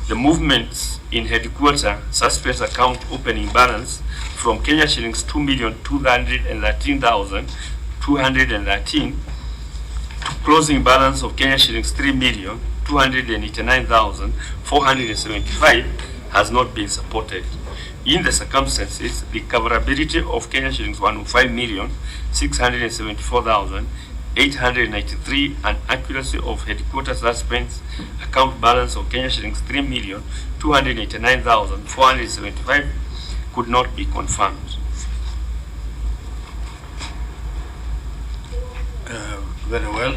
The movements in headquarter suspense account opening balance from Kenya shillings 2,213,213 to closing balance of Kenya shillings 3,289,475 has not been supported. In the circumstances, the coverability of Kenya shillings 105,674,893 and accuracy of headquarters suspense account balance of Kenya shillings 3,289,475 could not be confirmed. Very well.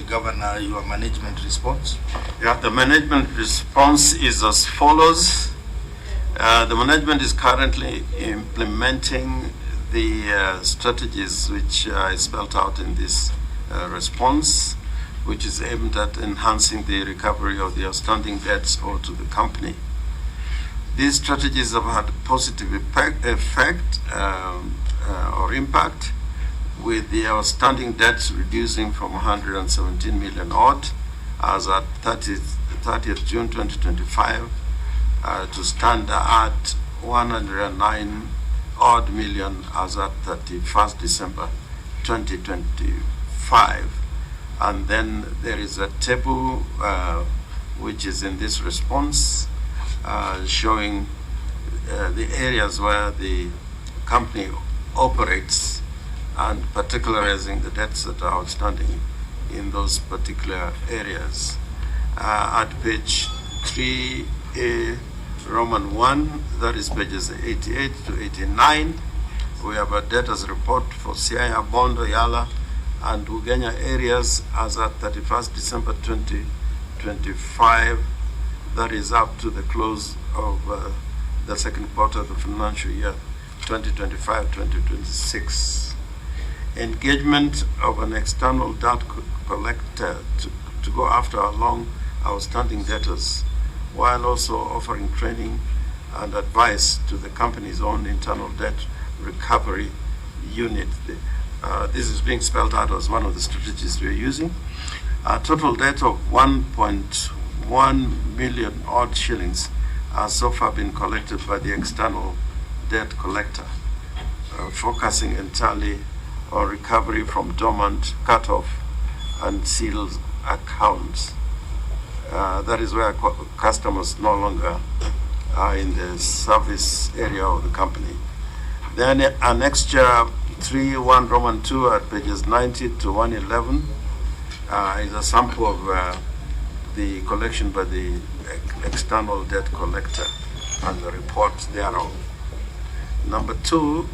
Governor, your management response. Yeah, the management response is as follows. The management is currently implementing the strategies which is spelled out in this response, which is aimed at enhancing the recovery of the outstanding debts owed to the company. These strategies have had positive effect or impact, with the outstanding debts reducing from 117 million odd as at 30th June 2025 to stand at 109 odd million as at 31st December 2025. And then there is a table which is in this response showing the areas where the company operates and particularizing the debts that are outstanding in those particular areas. At page 3A, Roman 1, that is pages 88 to 89, we have a debtors report for Siaya, Bondo, Yala, and Ugenya areas as at 31st December 2025. That is up to the close of the second quarter of the financial year 2025-2026. Engagement of an external debt collector to go after our long outstanding debtors, while also offering training and advice to the company's own internal debt recovery unit. This is being spelled out as one of the strategies we're using. A total debt of 1.1 million odd shillings has so far been collected by the external debt collector, focusing entirely on recovery from dormant, cut-off, and sealed accounts. That is where customers no longer are in the service area of the company. Then annexure 3.1 Roman 2 at pages 90 to 111 is a sample of the collection by the external debt collector and the report thereof. Number 2,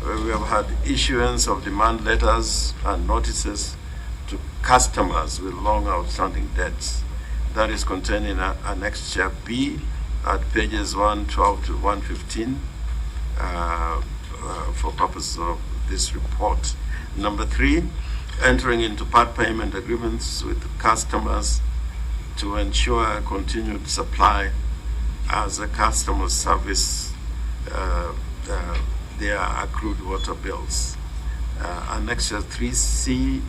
we have had issuance of demand letters and notices to customers with long outstanding debts. That is contained in annexure B at pages 112 to 115 for purposes of this report. Number 3, entering into part payment agreements with customers to ensure continued supply as the customers service their accrued water bills. Annexure 3C,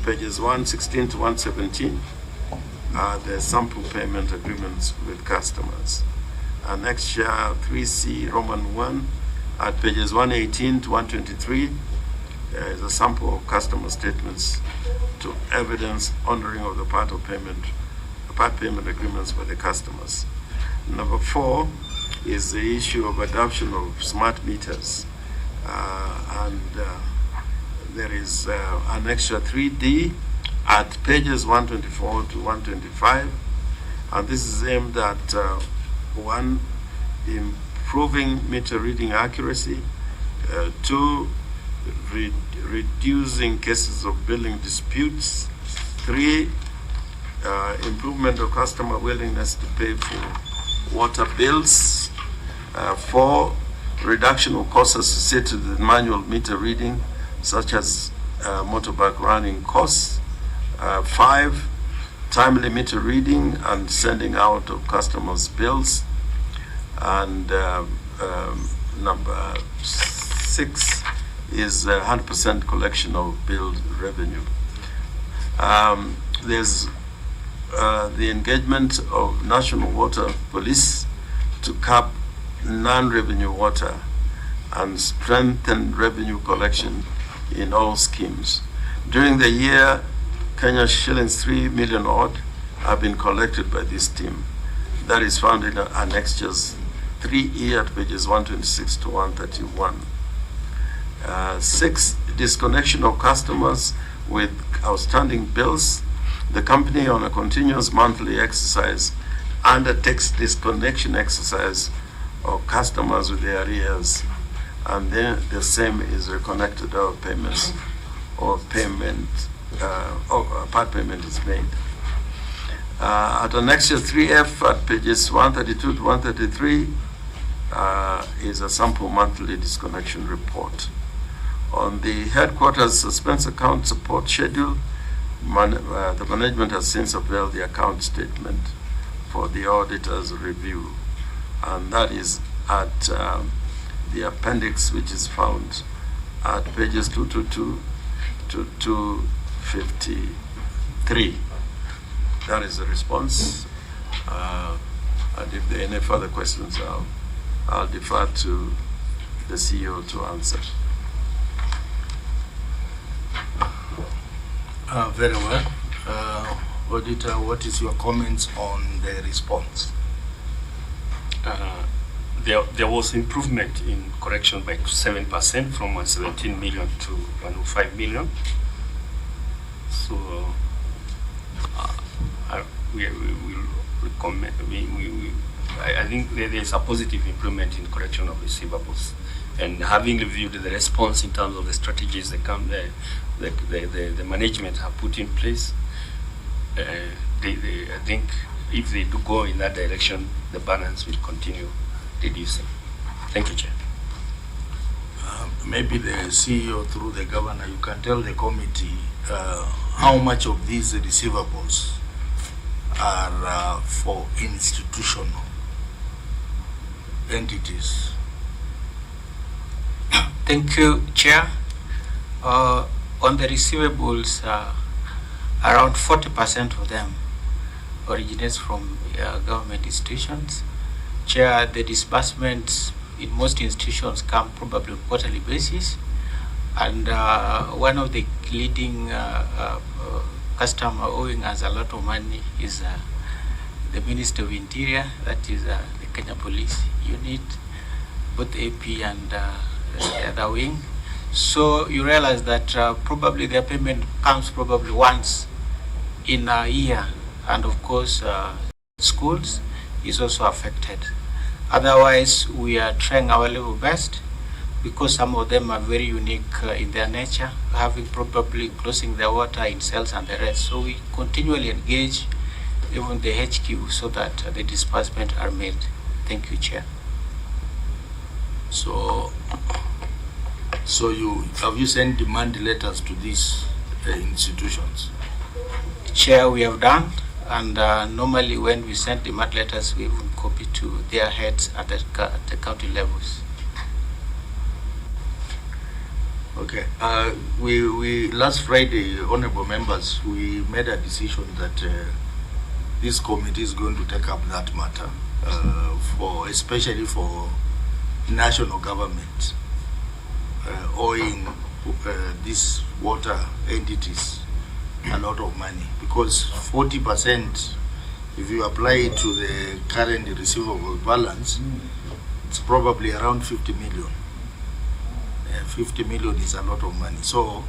pages 116 to 117, the sample payment agreements with customers. Annexure 3C, Roman 1, at pages 118 to 123, is a sample of customer statements to evidence honoring of the part payment agreements by the customers. Number 4 is the issue of adoption of smart meters. There is annexure 3D at pages 124 to 125, and this is aimed at 1, improving meter reading accuracy, 2, reducing cases of billing disputes, 3, improvement of customer willingness to pay for water bills, 4, reduction of costs associated with manual meter reading, such as motorbike running costs, 5, timely meter reading and sending out of customers' bills, and number 6 is 100% collection of billed revenue. There's the engagement of National Water Police to curb non-revenue water and strengthen revenue collection in all schemes. During the year, Kenya shillings 3 million odd have been collected by this team. That is found in annexures 3E at pages 126 to 131. 6, disconnection of customers with outstanding bills. The company, on a continuous monthly exercise, undertakes disconnection exercise of customers with their arrears, and then the same is reconnected or payments or payment or part payment is made. At annexure 3F at pages 132 to 133 is a sample monthly disconnection report. On the headquarters suspense account support schedule, the management has since availed the account statement for the auditor's review, and that is at the appendix, which is found at pages 222 to 253. That is the response. And if there are any further questions, I'll defer to the CEO to answer. Very well. Auditor, what is your comments on the response? There was improvement in correction by 7% from 117 million to 105 million. So we will recommend. I think there is a positive improvement in correction of receivables, and having reviewed the response in terms of the strategies the management have put in place, I think if they do go in that direction, the balance will continue reducing. Thank you, Chair. Maybe the CEO, through the governor, you can tell the committee how much of these receivables are for institutional entities. Thank you, Chair. On the receivables, around 40% of them originates from government institutions. Chair, the disbursements in most institutions come probably on a quarterly basis, and one of the leading customer owing us a lot of money is the Minister of Interior, that is the Kenya Police Unit, both AP and the other wing. So you realize that probably their payment comes probably once in a year, and of course schools is also affected. Otherwise, we are trying our level best, because some of them are very unique in their nature, having probably closing their water in cells and the rest. So we continually engage even the HQ so that the disbursement are made. Thank you, Chair. So have you sent demand letters to these institutions? Chair, we have done, and normally when we send demand letters, we will copy to their heads at the county levels. Okay. We last Friday, honorable members, we made a decision that this committee is going to take up that matter, especially for national government owing these water entities a lot of money, because 40%, if you apply it to the current receivable balance, it's probably around 50 million. 50 million is a lot of money. So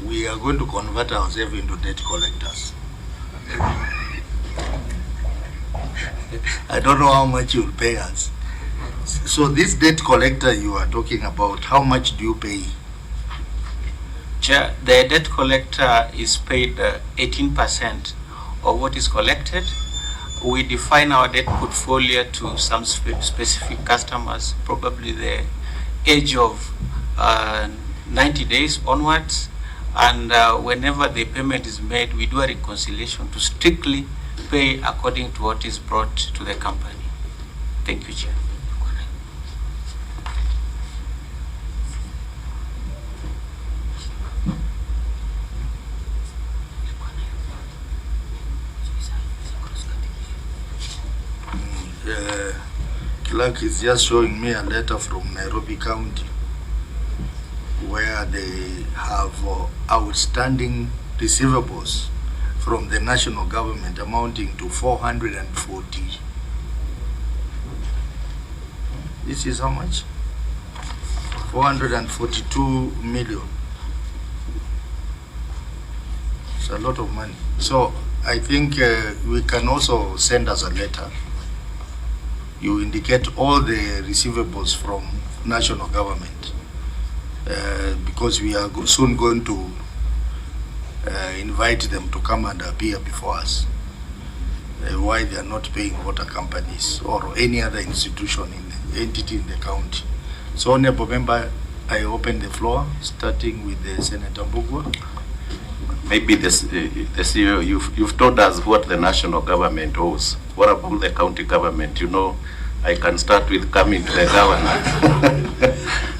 we are going to convert ourselves into debt collectors. I don't know how much you will pay us. So this debt collector you are talking about, how much do you pay? Chair, the debt collector is paid 18% of what is collected. We define our debt portfolio to some specific customers, probably the age of 90 days onwards, and whenever the payment is made, we do a reconciliation to strictly pay according to what is brought to the company. Thank you, Chair. Clerk is just showing me a letter from Nairobi County where they have outstanding receivables from the national government amounting to 440. This is how much? 442 million. It's a lot of money. So I think we can also send us a letter. You indicate all the receivables from national government because we are soon going to invite them to come and appear before us. Why they are not paying water companies or any other institution entity in the county. So, Honorable Member, I open the floor, starting with the Senator Mbugua. Maybe this CEO, you've told us what the national government owes. What about the county government? You know, I can start with coming to the governor,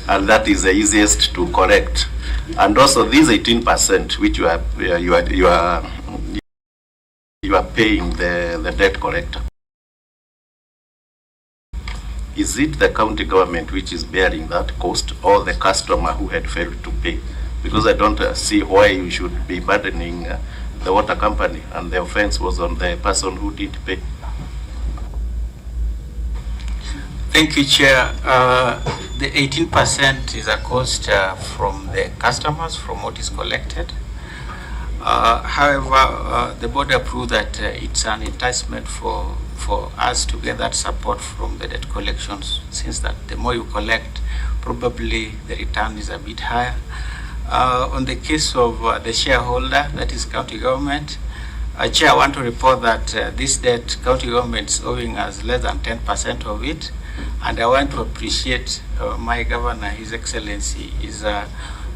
and that is the easiest to correct. And also, these 18%, which you are paying the debt collector. Is it the county government which is bearing that cost, or the customer who had failed to pay? Because I don't see why you should be burdening the water company, and the offense was on the person who did pay. Thank you, Chair. The 18% is a cost from the customers, from what is collected. However, the board approved that it's an enticement for us to get that support from the debt collections, since that the more you collect, probably the return is a bit higher. On the case of the shareholder, that is county government, Chair, I want to report that this debt, county government is owing us less than 10% of it, and I want to appreciate my governor, His Excellency,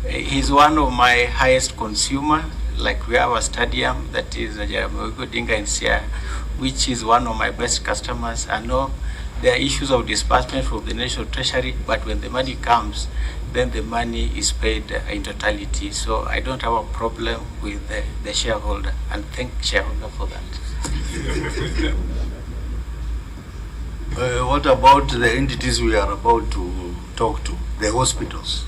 he's one of my highest consumer. Like we have a stadium that is Jaramogi Odinga in Sia, which is one of my best customers. I know there are issues of disbursement from the national treasury, but when the money comes, then the money is paid in totality. So I don't have a problem with the shareholder, and thank shareholder for that. What about the entities we are about to talk to, the hospitals?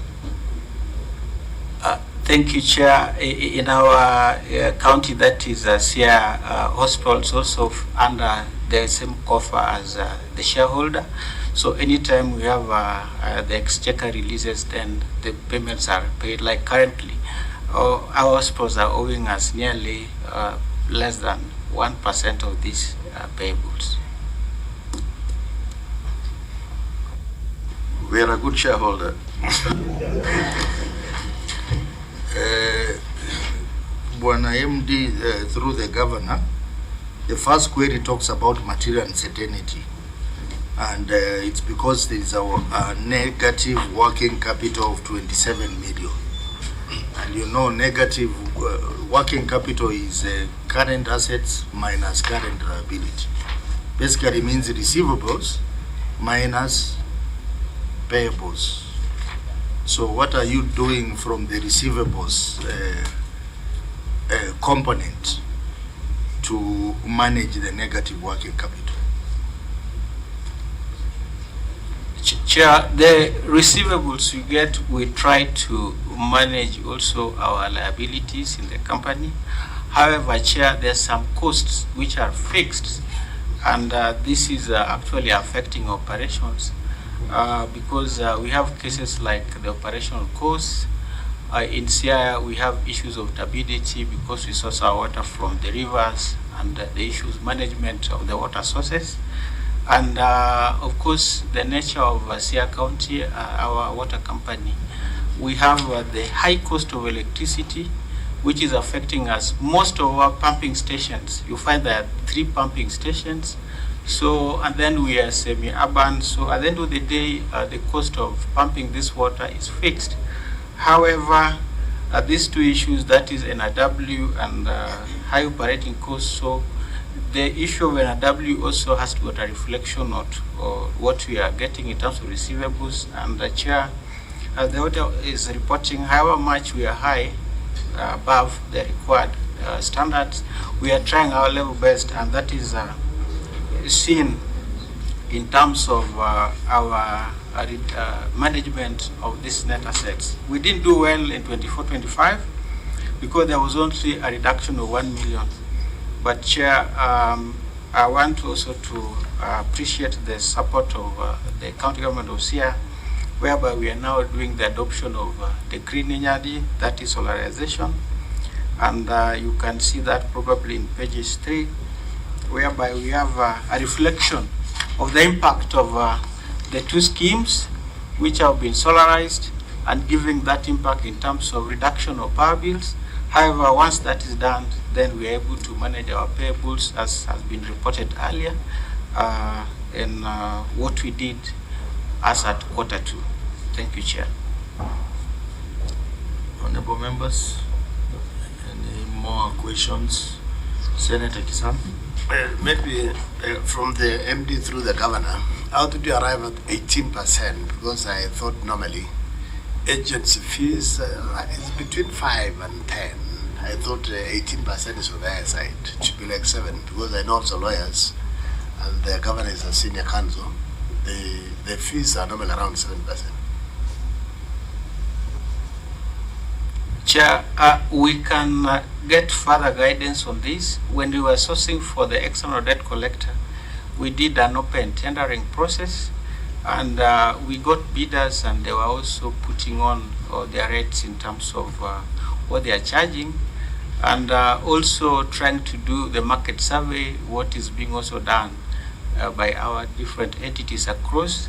Thank you, Chair. In our county, that is Sia hospitals, also under the same coffer as the shareholder. So anytime we have the exchequer releases, then the payments are paid. Like currently, our hospitals are owing us nearly less than 1% of these payables. We are a good shareholder. Bwana MD, through the governor, the first query talks about material uncertainty, and it's because there is a negative working capital of 27 million. And you know, negative working capital is current assets minus current liability. Basically means receivables minus payables. So what are you doing from the receivables component to manage the negative working capital? Chair, the receivables we get, we try to manage also our liabilities in the company. However, Chair, there are some costs which are fixed, and this is actually affecting operations. Because we have cases like the operational costs. In CIA, we have issues of turbidity because we source our water from the rivers, and the issues management of the water sources. And of course, the nature of Sia County, our water company, we have the high cost of electricity, which is affecting us. Most of our pumping stations, you find there are 3 pumping stations. So, and then we are semi-urban. So at the end of the day, the cost of pumping this water is fixed. However, these 2 issues, that is NRW and high operating costs. So the issue of NRW also has to get a reflection of what we are getting in terms of receivables. And the Chair, the auditor is reporting however much we are high above the required standards. We are trying our level best, and that is seen in terms of our management of these net assets. We didn't do well in 24-25 because there was only a reduction of 1 million. But Chair, I want also to appreciate the support of the county government of SIA, whereby we are now doing the adoption of the green energy, that is solarization. And you can see that probably in pages 3, whereby we have a reflection of the impact of the two schemes which have been solarized and giving that impact in terms of reduction of power bills. However, once that is done, then we are able to manage our payables as has been reported earlier in what we did as at Q2. Thank you, Chair. Honorable members, any more questions? Senator Kisan? Maybe from the MD through the governor, how did you arrive at 18%? Because I thought normally agency fees is between 5 and 10. I thought 18% is on the higher side. It should be like 7, because I know also lawyers and the governor is a senior counsel. The fees are normally around 7%. Chair, we can get further guidance on this. When we were sourcing for the external debt collector, we did an open tendering process, and we got bidders, and they were also putting on their rates in terms of what they are charging, and also trying to do the market survey, what is being also done by our different entities across.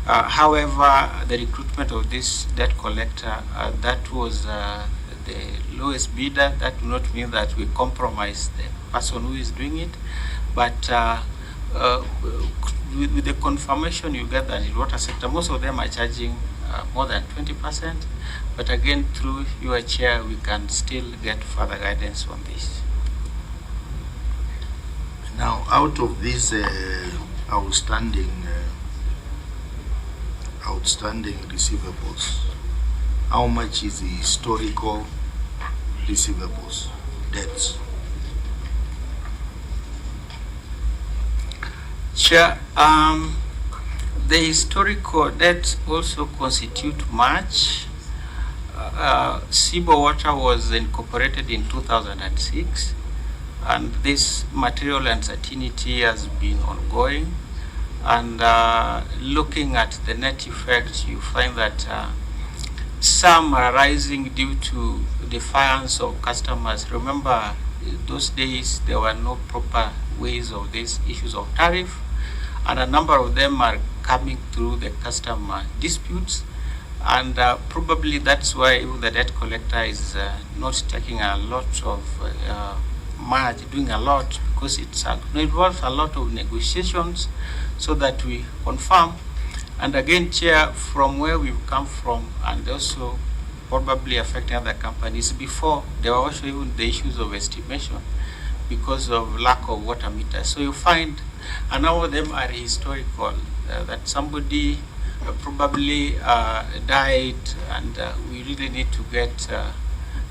However, the recruitment of this debt collector, that was the lowest bidder. That do not mean that we compromise the person who is doing it, but with the confirmation you get that in water sector, most of them are charging more than 20%. But again, through your chair, we can still get further guidance on this. Now, out of these outstanding receivables, how much is the historical receivables, debts? Chair, the historical debts also constitute much. Sibo Water was incorporated in 2006, and this material uncertainty has been ongoing. And looking at the net effect, you find that some are rising due to defiance of customers. Remember, those days there were no proper ways of these issues of tariff, and a number of them are coming through the customer disputes, and probably that's why even the debt collector is not taking a lot of doing a lot, because it involves a lot of negotiations so that we confirm. And again, Chair, from where we've come from, and also probably affecting other companies, before there were also even the issues of estimation because of lack of water meters. So you find, and now of them are historical, that somebody probably died, and we really need to get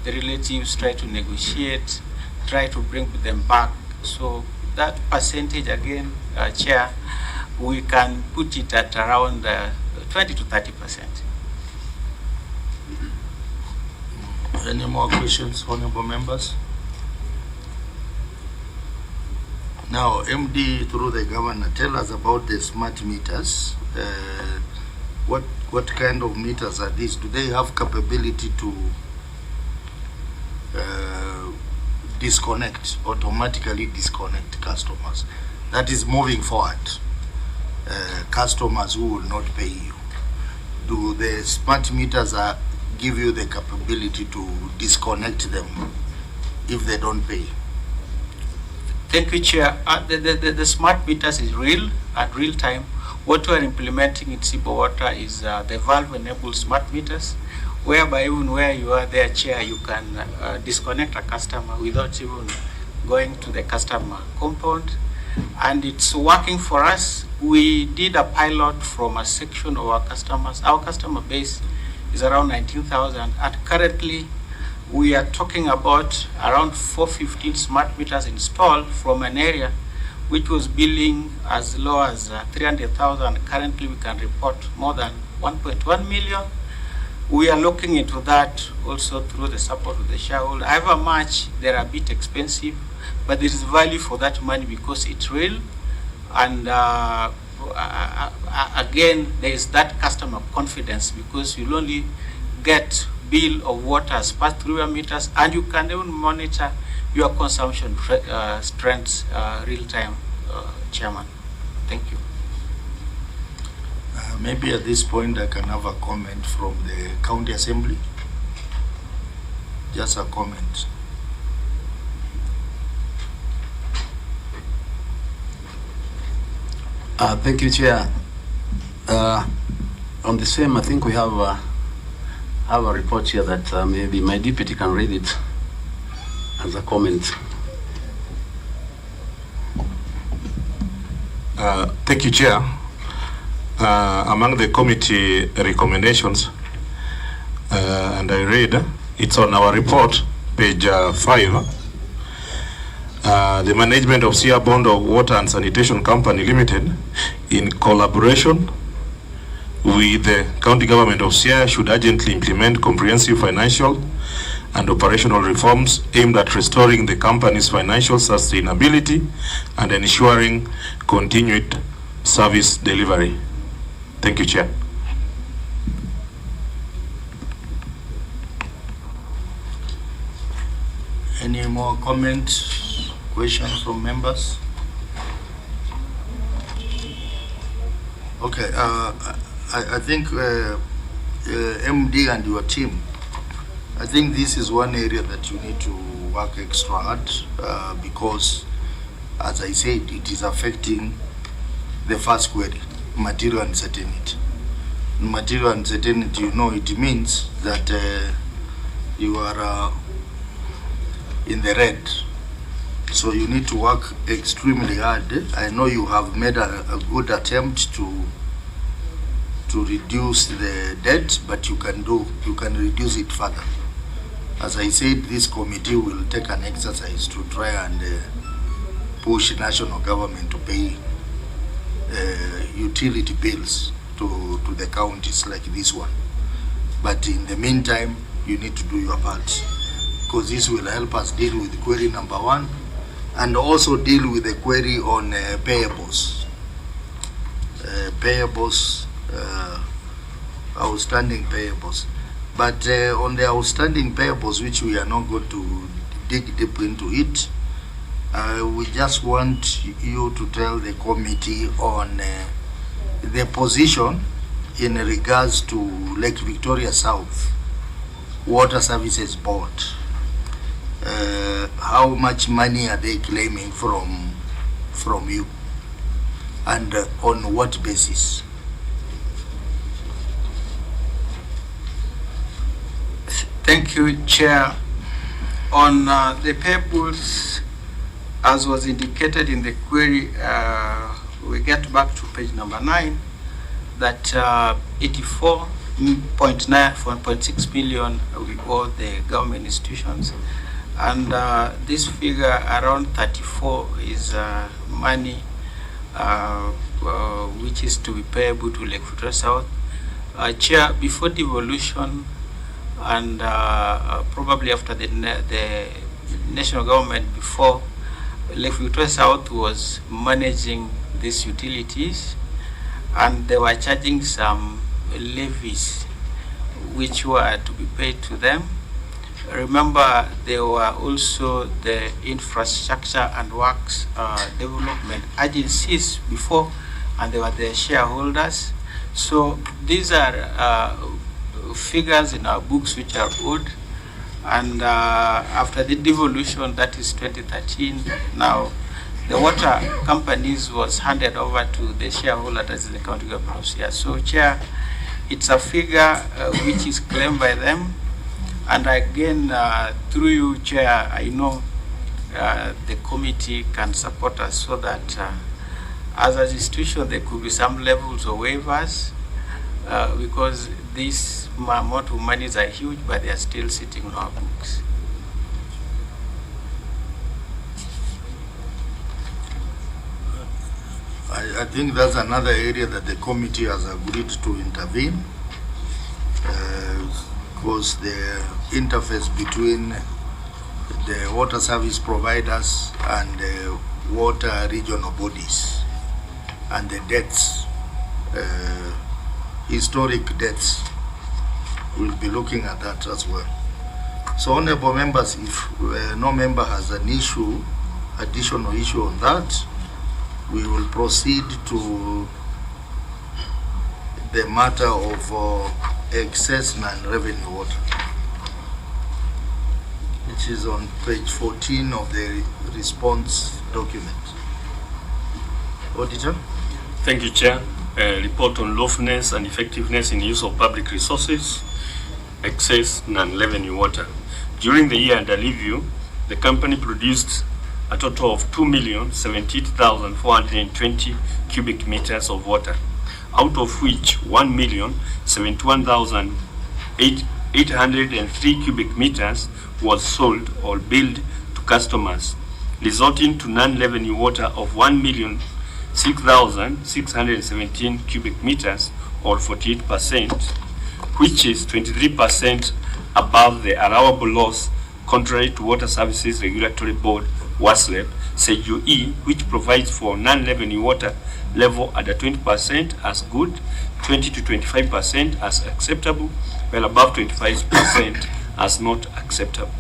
the relatives, try to negotiate, try to bring them back. So that percentage, again, Chair, we can put it at around 20 to 30%. Any more questions, honorable members? Now, MD, through the governor, tell us about the smart meters. What kind of meters are these? Do they have capability to automatically disconnect customers? That is moving forward. Customers who will not pay you. Do the smart meters give you the capability to disconnect them if they don't pay? Thank you, Chair. The smart meters is real at real time. What we are implementing in Sibo Water is the valve-enabled smart meters, whereby even where you are there, Chair, you can disconnect a customer without even going to the customer compound. And it's working for us. We did a pilot from a section of our customers. Our customer base is around 19,000, and currently we are talking about around 415 smart meters installed from an area which was billing as low as 300,000. Currently, we can report more than 1.1 million. We are looking into that also through the support of the shareholder. However much they're a bit expensive, but there is value for that money because it's real. And again, there is that customer confidence because you'll only get bill of water as passed through your meters, and you can even monitor your consumption trends real time, Chairman. Thank you. Maybe at this point I can have a comment from the County Assembly. Just a comment. Thank you, Chair. On the same, I think we have a report here that maybe my deputy can read it as a comment. Thank you, Chair. Among the committee recommendations, and I read, it's on our report, page 5. The management of Sia Bondo Water and Sanitation Company Limited, in collaboration with the county government of Sia, should urgently implement comprehensive financial and operational reforms aimed at restoring the company's financial sustainability and ensuring continued service delivery. Thank you, Chair. Any more comments, questions from members? Okay, I think MD and your team, I think this is one area that you need to work extra hard because, as I said, it is affecting the first query, material uncertainty. Material uncertainty, you know, it means that you are in the red. So you need to work extremely hard. I know you have made a good attempt to reduce the debt, but you can reduce it further. As I said, this committee will take an exercise to try and push national government to pay utility bills to the counties like this one. But in the meantime, you need to do your part, because this will help us deal with query number 1 and also deal with the query on payables. Outstanding payables. But on the outstanding payables, which we are not going to dig deep into it, we just want you to tell the committee on the position in regards to Lake Victoria South Water Services Board. How much money are they claiming from you, and on what basis? Thank you, Chair. On the payables, as was indicated in the query, we get back to page number 9, that 84.6 million we owe the government institutions, and this figure around 34 is money which is to be payable to Lake Victoria South. Chair, before devolution and probably after the national government, before, Lake Victoria South was managing these utilities, and they were charging some levies which were to be paid to them. Remember, there were also the infrastructure and works development agencies before, and they were the shareholders. So these are figures in our books which are owed, and after the devolution, that is 2013, now the water companies was handed over to the shareholder, that is the county government of Sia. So, Chair, it's a figure which is claimed by them, and again, through you, Chair, I know the committee can support us so that as an institution there could be some levels of waivers, because these amount of monies are huge, but they are still sitting on our books. I think that's another area that the committee has agreed to intervene, because the interface between the water service providers and the water regional bodies and the debts, historic debts, we'll be looking at that as well. So honorable members, if no member has an issue, additional issue on that, we will proceed to the matter of excess non-revenue water, which is on page 14 of the response document. Auditor? Thank you, Chair. Report on lawfulness and effectiveness in use of public resources, excess non-revenue water. During the year under review, the company produced a total of 2,078,420 cubic meters of water, out of which 1,071,803 cubic meters was sold or billed to customers, resulting to non-revenue water of 1,006,617 cubic meters, or 48%, which is 23% above the allowable loss, contrary to Water Services Regulatory Board WASLEB, Schedule E, which provides for non-revenue water level at 20% as good, 20 to 25% as acceptable, while above 25% as not acceptable.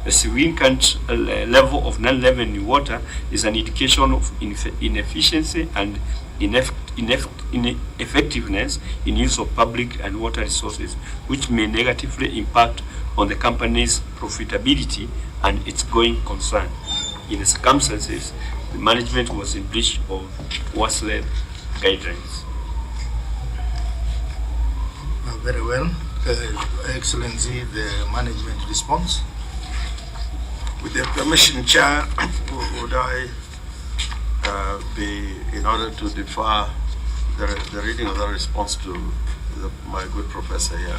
The significant level of non-revenue water is an indication of inefficiency and ineffectiveness in use of public and water resources, which may negatively impact on the company's profitability and its going concern. In the circumstances, the management was in breach of WASLEB guidelines. Very well. Excellency, the management response. With the permission, Chair, would I be, in order to defer the reading of the response to my good professor here.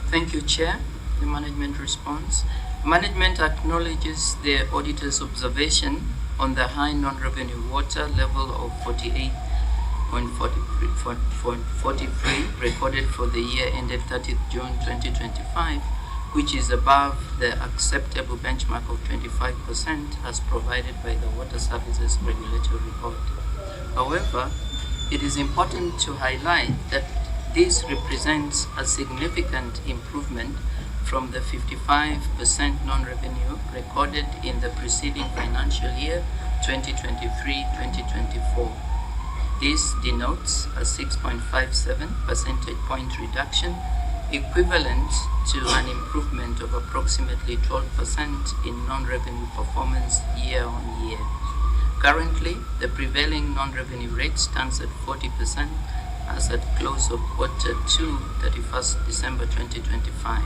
Thank you, Chair. The management response. Management acknowledges the auditor's observation on the high non-revenue water level of 48.43 recorded for the year ended 30th June 2025, which is above the acceptable benchmark of 25% as provided by the Water Services Regulatory Board. However, it is important to highlight that this represents a significant improvement from the 55% non-revenue recorded in the preceding financial year 2023-2024. This denotes a 6.57 percentage point reduction, equivalent to an improvement of approximately 12% in non-revenue performance year on year. Currently, the prevailing non-revenue rate stands at 40% as at close of quarter 2, 31st December 2025.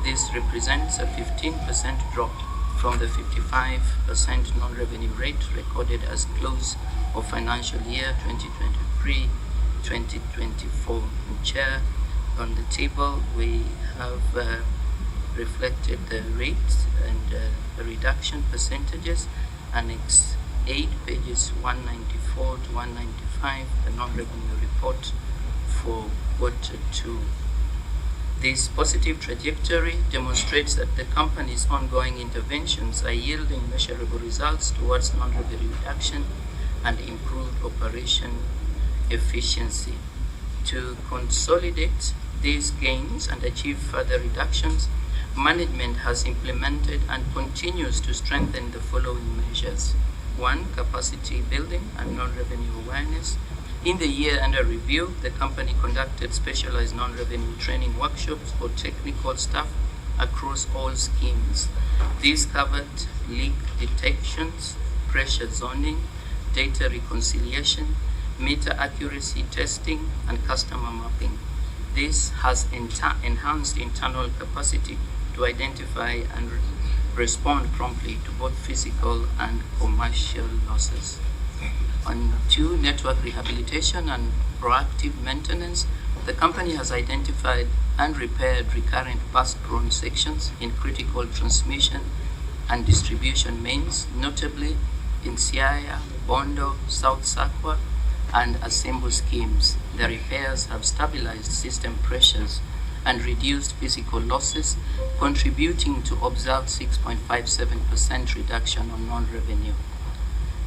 This represents a 15% drop from the 55% non-revenue rate recorded as close of financial year 2023-2024. Chair, on the table we have reflected the rates and the reduction percentages, Annex 8, pages 194 to 195, the non-revenue report for quarter 2. This positive trajectory demonstrates that the company's ongoing interventions are yielding measurable results towards non-revenue reduction and improved operation efficiency. To consolidate these gains and achieve further reductions, management has implemented and continues to strengthen the following measures. 1. Capacity building and non-revenue awareness. In the year under review, the company conducted specialized non-revenue training workshops for technical staff across all schemes. These covered leak detections, pressure zoning, data reconciliation, meter accuracy testing, and customer mapping. This has enhanced internal capacity to identify and respond promptly to both physical and commercial losses. On 2, network rehabilitation and proactive maintenance, the company has identified and repaired recurrent burst-prone sections in critical transmission and distribution mains, notably in Siaya, Bondo, South Sakwa, and Asembo schemes. The repairs have stabilized system pressures and reduced physical losses, contributing to observed 6.57% reduction on non-revenue.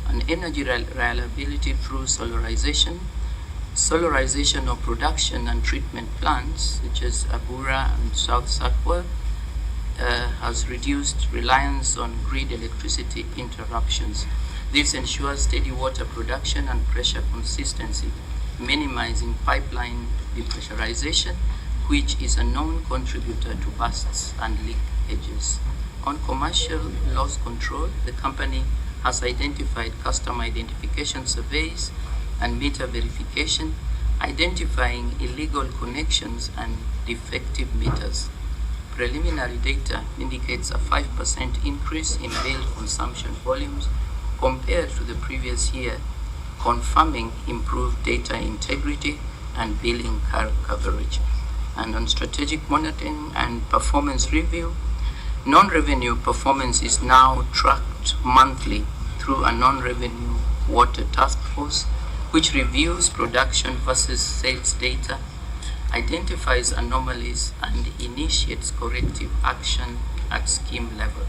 On energy reliability through solarization of production and treatment plants, such as Abura and South Sakwa, has reduced reliance on grid electricity interruptions. This ensures steady water production and pressure consistency, minimizing pipeline depressurization, which is a known contributor to bursts and leakages. On commercial loss control, the company has identified customer identification surveys and meter verification, identifying illegal connections and defective meters. Preliminary data indicates a 5% increase in bill consumption volumes compared to the previous year, confirming improved data integrity and billing coverage. And on strategic monitoring and performance review, non-revenue performance is now tracked monthly through a non-revenue water task force, which reviews production versus sales data, identifies anomalies, and initiates corrective action at scheme level.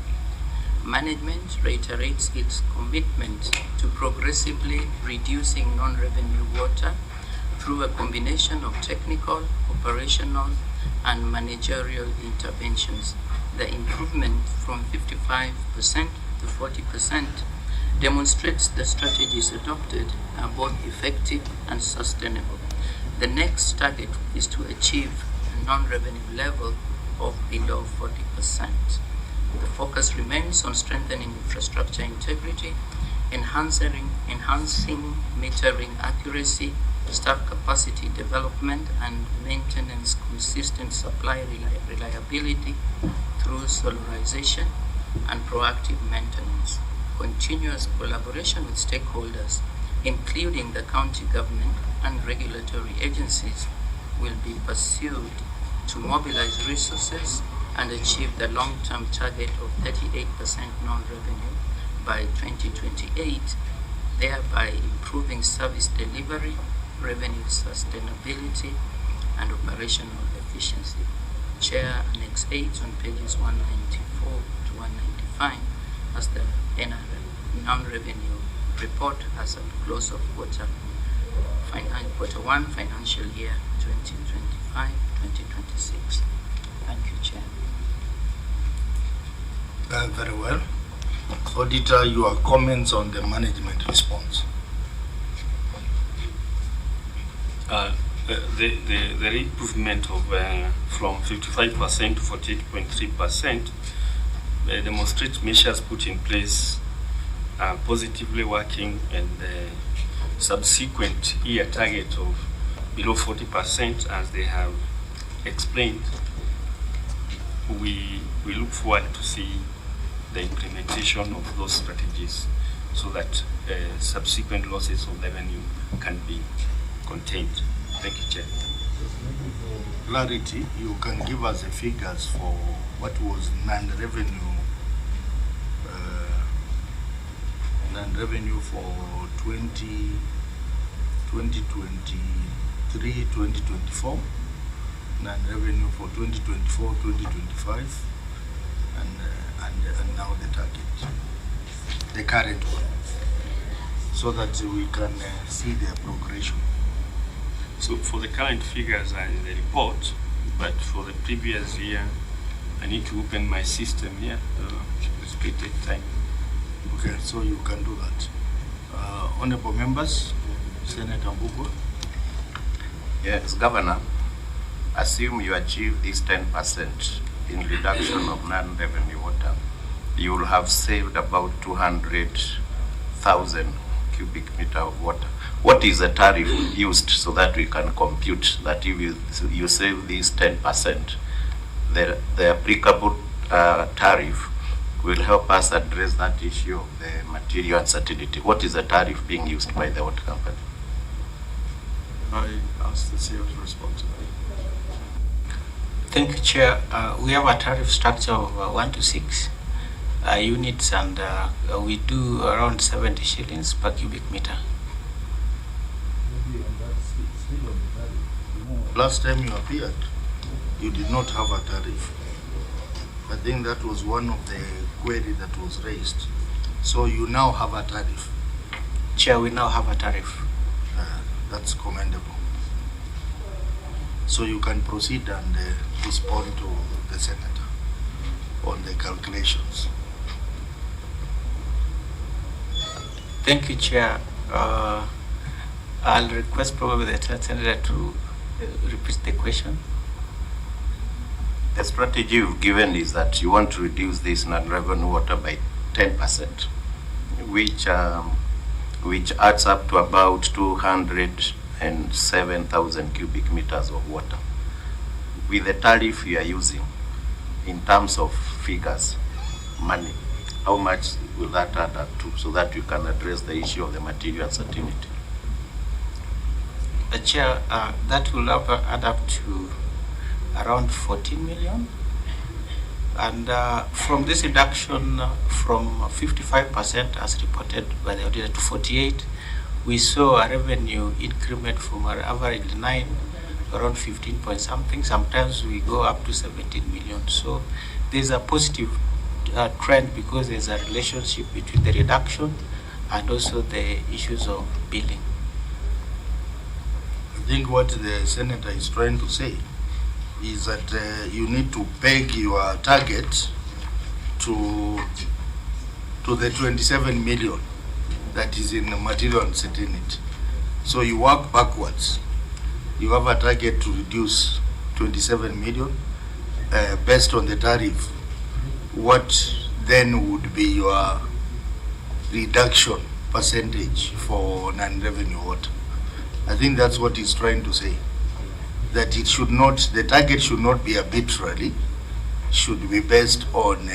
Management reiterates its commitment to progressively reducing non-revenue water through a combination of technical, operational, and managerial interventions. The improvement from 55% to 40% demonstrates the strategies adopted are both effective and sustainable. The next target is to achieve a non-revenue level of below 40%. The focus remains on strengthening infrastructure integrity, enhancing metering accuracy, staff capacity development, and maintenance consistent supply reliability through solarization and proactive maintenance. Continuous collaboration with stakeholders, including the county government and regulatory agencies, will be pursued to mobilize resources and achieve the long-term target of 38% non-revenue by 2028, thereby improving service delivery, revenue sustainability, and operational efficiency. Chair Annex 8 on pages 194 to 195 as the NRM non-revenue report as at close of quarter 1 financial year 2025-2026. Thank you, Chair. Very well. Auditor, your comments on the management response. The improvement of from 55% to 48.3% demonstrates measures put in place positively working, and subsequent year target of below 40%, as they have explained. We look forward to see the implementation of those strategies so that subsequent losses of revenue can be contained. Thank you, Chair. Clarity, you can give us the figures for what was non-revenue for 2023-2024, non-revenue for 2024-2025, and now the target, the current one, so that we can see the progression. So for the current figures are in the report, but for the previous year, I need to open my system here. It's going to take time. Okay, so you can do that. Honorable members, Senator Mbugwa. Yes, Governor, assume you achieve this 10% in reduction of non-revenue water. You will have saved about 200,000 cubic meter of water. What is the tariff used so that we can compute that if you save this 10%, the applicable tariff will help us address that issue of the material uncertainty. What is the tariff being used by the water company? I ask the CEO to respond to that. Thank you, Chair. We have a tariff structure of 1 to 6. units, and we do around 70 shillings per cubic meter. Last time you appeared, you did not have a tariff. I think that was one of the queries that was raised. So you now have a tariff. Chair, we now have a tariff. That's commendable. So you can proceed and respond to the Senator on the calculations. Thank you, Chair. I'll request probably the Senator to repeat the question. The strategy you've given is that you want to reduce this non-revenue water by 10%, which adds up to about 207,000 cubic meters of water. With the tariff you are using, in terms of figures, money, how much will that add up to, so that you can address the issue of the material uncertainty? The Chair, that will add up to around 14 million. And from this reduction from 55% as reported by the auditor to 48, we saw a revenue increment from our average 9, around 15 point something. Sometimes we go up to 17 million. So there's a positive trend because there's a relationship between the reduction and also the issues of billing. I think what the Senator is trying to say is that you need to peg your target to the 27 million that is in the material uncertainty. So you work backwards. You have a target to reduce 27 million based on the tariff. What then would be your reduction percentage for non-revenue water? I think that's what he's trying to say. That it should not, the target should not be arbitrarily, should be based on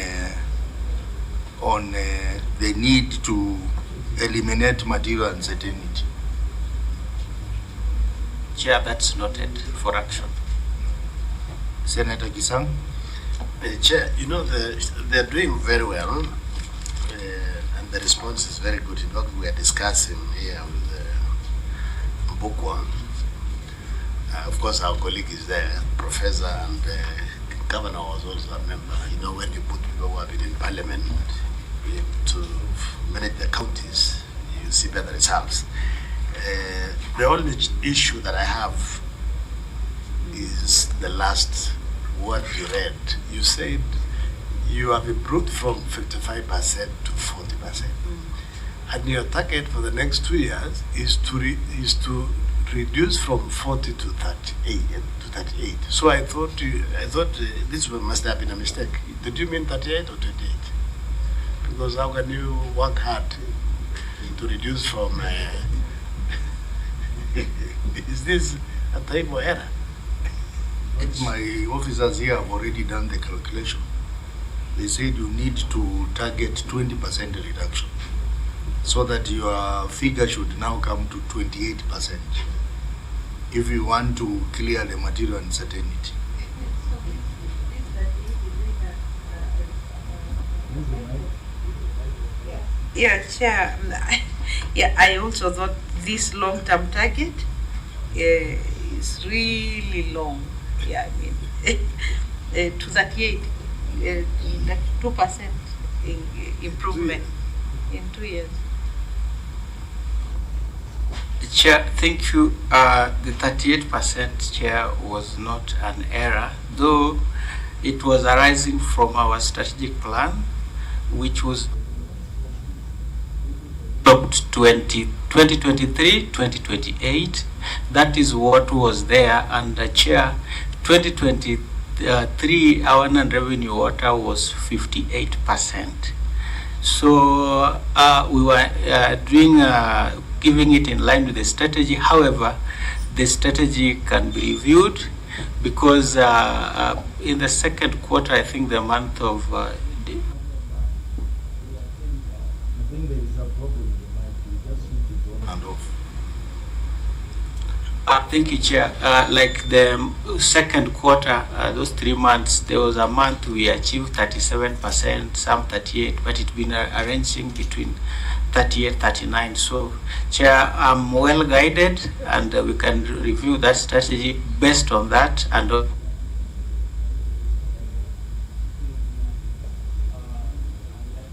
the need to eliminate material uncertainty. Chair, that's noted for action. Senator Kisang? Chair, you know, they're doing very well, and the response is very good. In fact, we are discussing here with Mbukwa. Of course, our colleague is there, Professor, and Governor was also a member. You know, when you put people who have been in Parliament to manage the counties, you see better results. The only issue that I have is the last word you read. You said you have improved from 55% to 40%. And your target for the next 2 years is to reduce from 40 to 38. So I thought this must have been a mistake. Did you mean 38 or 28? Because how can you work hard to reduce from? Is this a type of error? My officers here have already done the calculation. They said you need to target 20% reduction, so that your figure should now come to 28% if you want to clear the material uncertainty. Yeah, Chair. Yeah, I also thought this long-term target is really long. Yeah, I mean, to 38, 2% improvement in 2 years. Chair, thank you. The 38%, Chair, was not an error, though it was arising from our strategic plan, which was 2023-2028. That is what was there, and Chair, 2023 our non-revenue water was 58%. So we were giving it in line with the strategy. However, the strategy can be reviewed because in the second quarter, I think the month of I think there is a problem with the mic. We just need to go. And off. Thank you, Chair. Like the second quarter, those 3 months, there was a month we achieved 37%, some 38, but it's been arranging between 38, 39. So, Chair, I'm well guided, and we can review that strategy based on that, and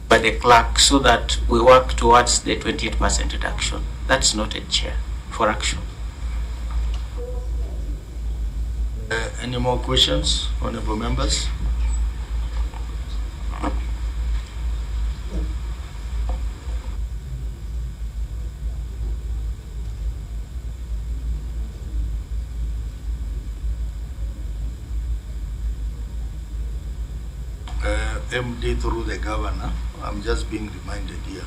by the clerk, so that we work towards the 28% reduction. That's noted, Chair, for action. Any more questions, honorable members? MD through the governor, I'm just being reminded here.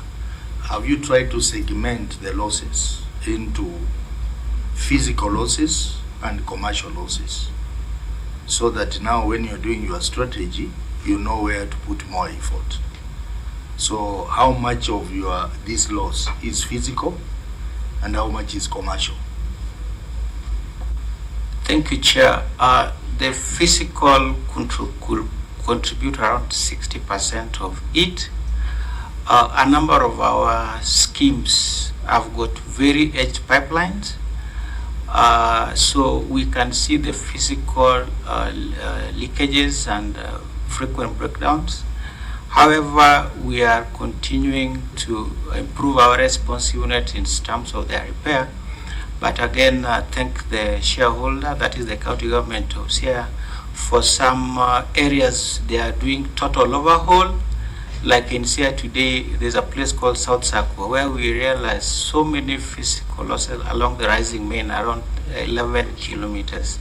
Have you tried to segment the losses into physical losses and commercial losses, so that now when you're doing your strategy, you know where to put more effort? So how much of this loss is physical and how much is commercial? Thank you, Chair. The physical could contribute around 60% of it. A number of our schemes have got very edge pipelines, so we can see the physical leakages and frequent breakdowns. However, we are continuing to improve our response unit in terms of their repair. But again, thank the shareholder, that is the county government of Siaya, for some areas they are doing total overhaul. Like in Siaya today, there's a place called South Circle where we realize so many physical losses along the rising main, around 11 kilometers.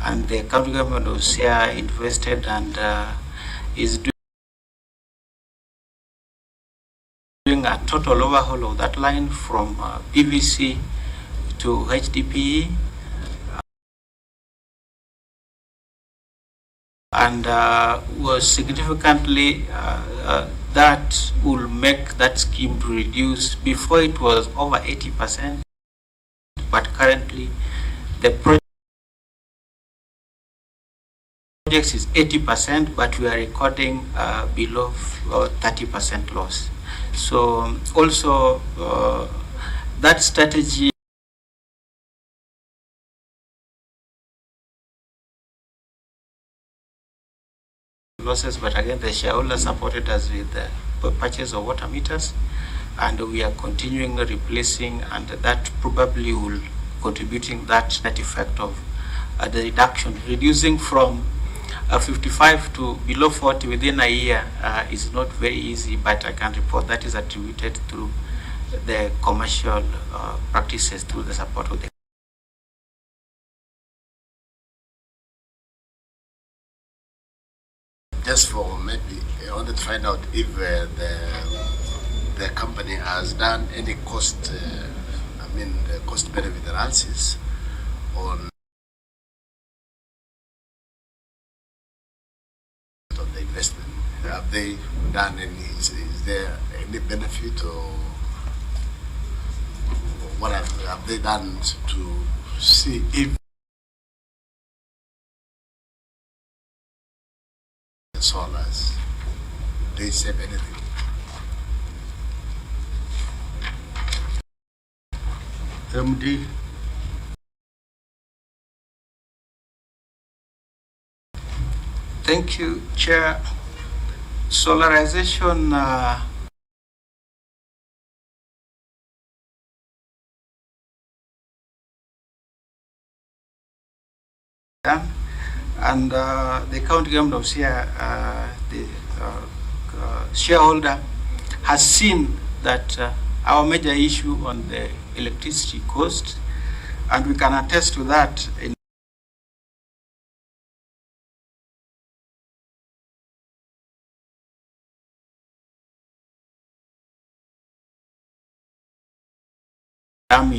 And the county government of Siaya invested and is doing a total overhaul of that line from PVC to HDPE. And was significantly that will make that scheme to reduce. Before it was over 80%, but currently the project is 80%, but we are recording below 30% loss. So also that strategy losses, but again the shareholders supported us with the purchase of water meters, and we are continuing replacing, and that probably will contributing that net effect of the reduction. Reducing from 55 to below 40 within a year is not very easy, but I can report that is attributed to the commercial practices through the support of the just for maybe I wanted to find out if the company has done any cost, the cost benefit analysis on the investment. Have they done any? Is there any benefit, or what have they done to see if the solars they save anything? MD. Thank you, Chair. Solarization and the county government of Siaya, the shareholder, has seen that our major issue on the electricity cost, and we can attest to that in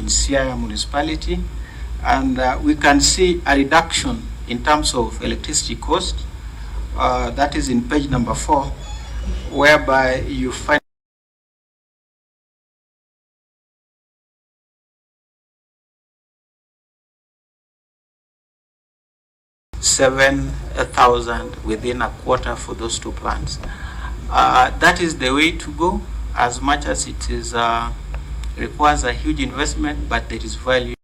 Siaya municipality, and we can see a reduction in terms of electricity cost. That is in page number 4, whereby you find 7,000 within a quarter for those two plants. That is the way to go, as much as it is requires a huge investment, but there is value.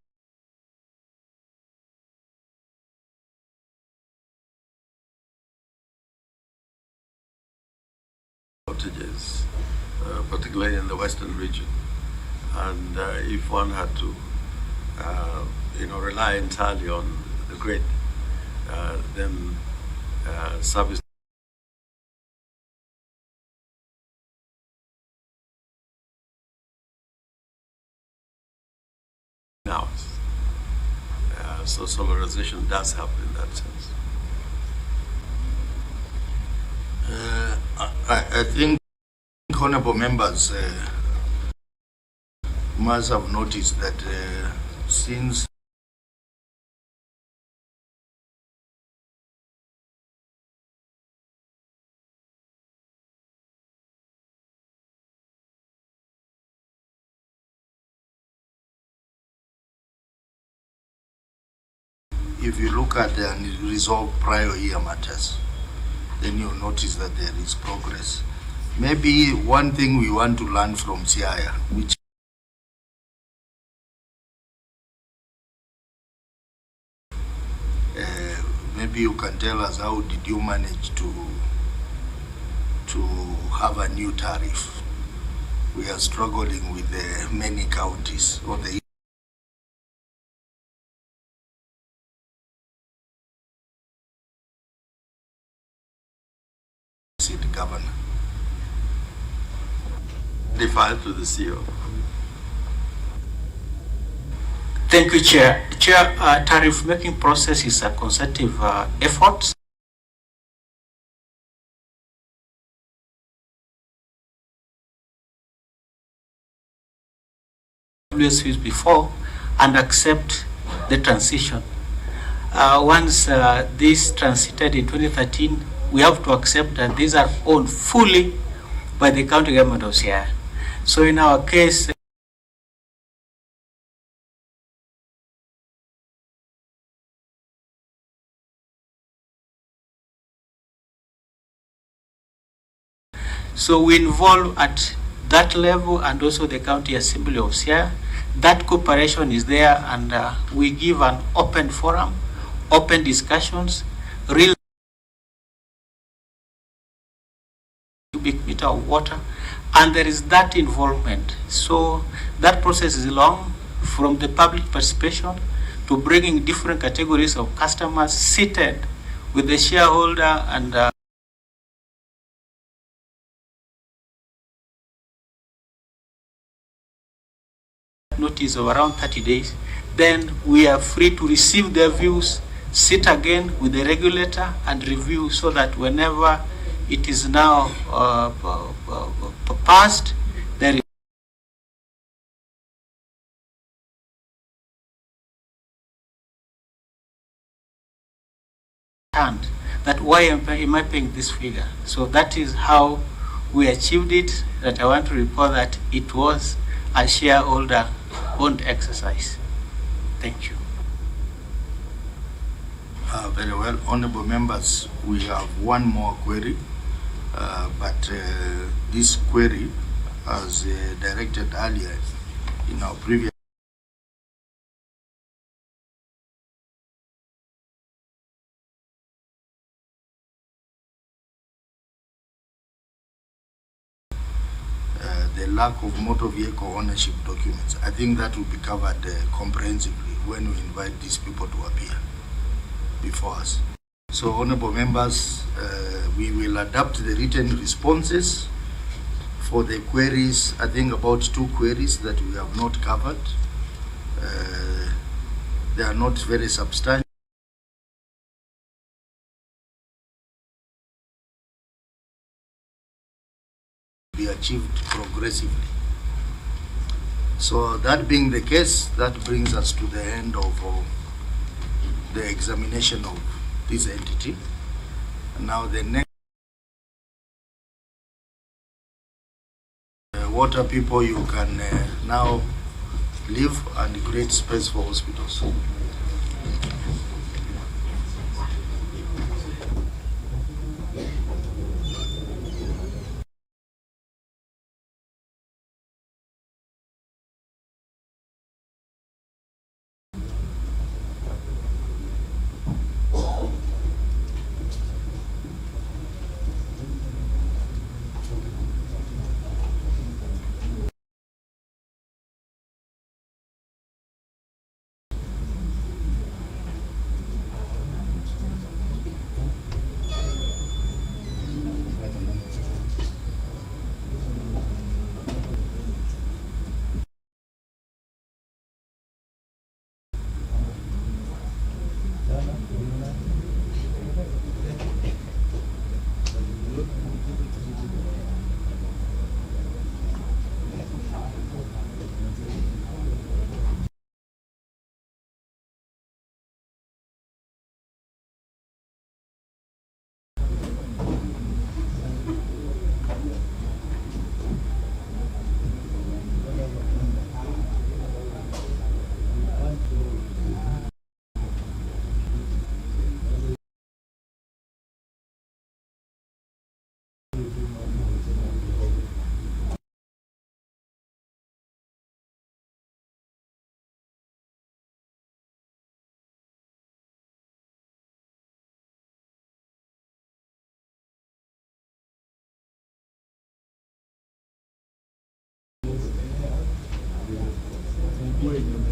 Outages, particularly in the western region, and if one had to, rely entirely on the grid, then service hours. So solarization does help in that sense. I think honorable members must have noticed that since if you look at the unresolved prior year matters, then you'll notice that there is progress. Maybe one thing we want to learn from CIA, which maybe you can tell us, how did you manage to have a new tariff? We are struggling with many counties or the city governor. Defer to the CEO. Thank you, Chair. Chair, tariff making process is a concerted effort. WSVs before and accept the transition. Once this transited in 2013, we have to accept that these are owned fully by the county government of Sierra. So in our case, so we involve at that level and also the county assembly of Sierra. That cooperation is there, and we give an open forum, open discussions, real cubic meter of water, and there is that involvement. So that process is long, from the public participation to bringing different categories of customers seated with the shareholder and notice of around 30 days. Then we are free to receive their views, sit again with the regulator and review, so that whenever it is now passed, there is that why am I paying this figure? So that is how we achieved it. That I want to report that it was a shareholder owned exercise. Thank you. Very well, honorable members, we have one more query, but this query, as directed earlier in our previous the lack of motor vehicle ownership documents. I think that will be covered comprehensively when we invite these people to appear before us. So, honorable members, we will adapt the written responses for the queries. I think about 2 queries that we have not covered. They are not very substantial. Be achieved progressively. So that being the case, that brings us to the end of the examination of this entity. Now the next water people, you can now leave and create space for hospitals. Orengo.